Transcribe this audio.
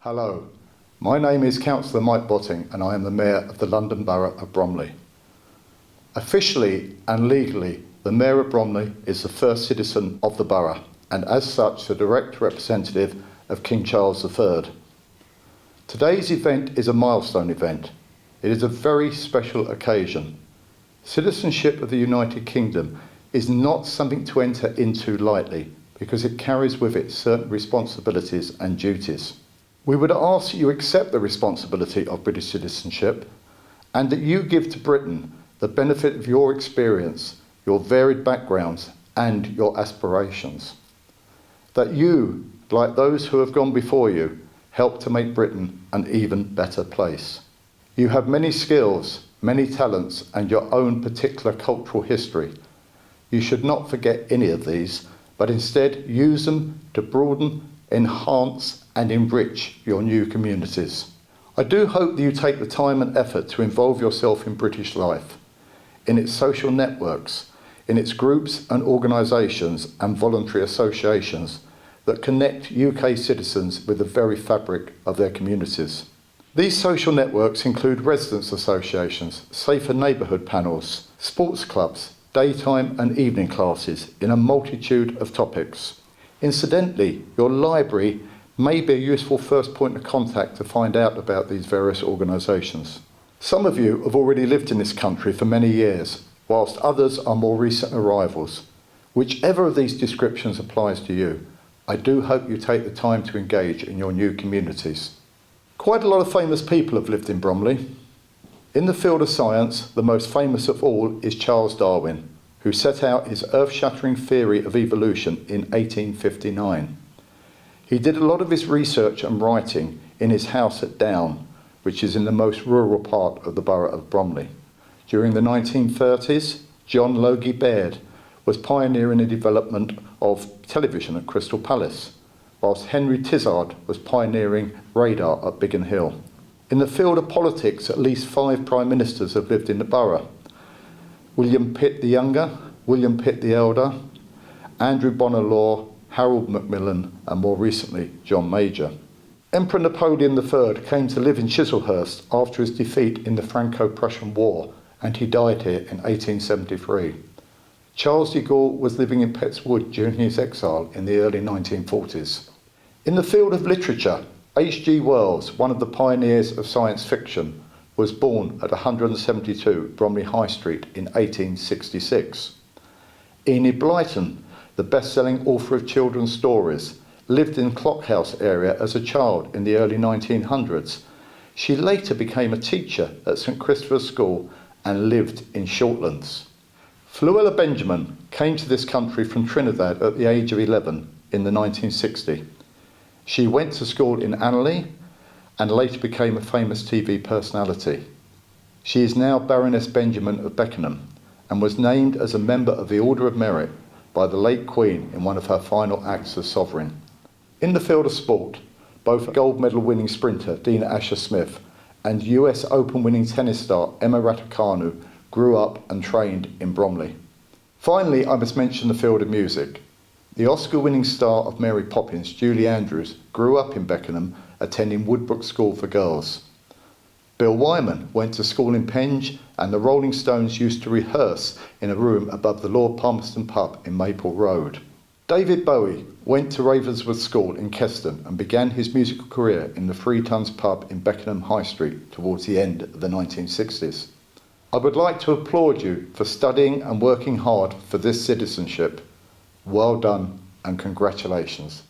Hello, my name is Councillor Mike Botting and I am the Mayor of the London Borough of Bromley. Officially and legally, the Mayor of Bromley is the first citizen of the borough and as such the direct representative of King Charles III. Today's event is a milestone event. It is a very special occasion. Citizenship of the United Kingdom is not something to enter into lightly because it carries with it certain responsibilities and duties. We would ask that you accept the responsibility of British citizenship and that you give to Britain the benefit of your experience, your varied backgrounds and your aspirations. That you, like those who have gone before you, help to make Britain an even better place. You have many skills, many talents and your own particular cultural history. You should not forget any of these, but instead use them to broaden, enhance and enrich your new communities. I do hope that you take the time and effort to involve yourself in British life, in its social networks, in its groups and organisations and voluntary associations that connect UK citizens with the very fabric of their communities. These social networks include residents' associations, safer neighbourhood panels, sports clubs, daytime and evening classes in a multitude of topics. Incidentally, your library may be a useful first point of contact to find out about these various organisations. Some of you have already lived in this country for many years, whilst others are more recent arrivals. Whichever of these descriptions applies to you, I do hope you take the time to engage in your new communities. Quite a lot of famous people have lived in Bromley. In the field of science, the most famous of all is Charles Darwin, who set out his earth-shattering theory of evolution in 1859. He did a lot of his research and writing in his house at Down, which is in the most rural part of the borough of Bromley. During the 1930s, John Logie Baird was pioneering the development of television at Crystal Palace, whilst Henry Tizard was pioneering radar at Biggin Hill. In the field of politics, at least 5 prime ministers have lived in the borough. William Pitt the Younger, William Pitt the Elder, Andrew Bonar Law, Harold Macmillan and more recently John Major. Emperor Napoleon III came to live in Chislehurst after his defeat in the Franco-Prussian War and he died here in 1873. Charles de Gaulle was living in Petts Wood during his exile in the early 1940s. In the field of literature, H.G. Wells, one of the pioneers of science fiction, was born at 172 Bromley High Street in 1866. Enid Blyton, the best-selling author of children's stories, lived in Clockhouse area as a child in the early 1900s. She later became a teacher at St Christopher's School and lived in Shortlands. Fluella Benjamin came to this country from Trinidad at the age of 11 in the 1960s. She went to school in Annerley and later became a famous TV personality. She is now Baroness Benjamin of Beckenham and was named as a member of the Order of Merit by the late Queen in one of her final acts as sovereign. In the field of sport, both gold medal winning sprinter Dina Asher-Smith and US Open winning tennis star Emma Raducanu grew up and trained in Bromley. Finally, I must mention the field of music. The Oscar winning star of Mary Poppins, Julie Andrews, grew up in Beckenham attending Woodbrook School for Girls. Bill Wyman went to school in Penge and the Rolling Stones used to rehearse in a room above the Lord Palmerston pub in Maple Road. David Bowie went to Ravensworth School in Keston and began his musical career in the Three Tons pub in Beckenham High Street towards the end of the 1960s. I would like to applaud you for studying and working hard for this citizenship. Well done and congratulations.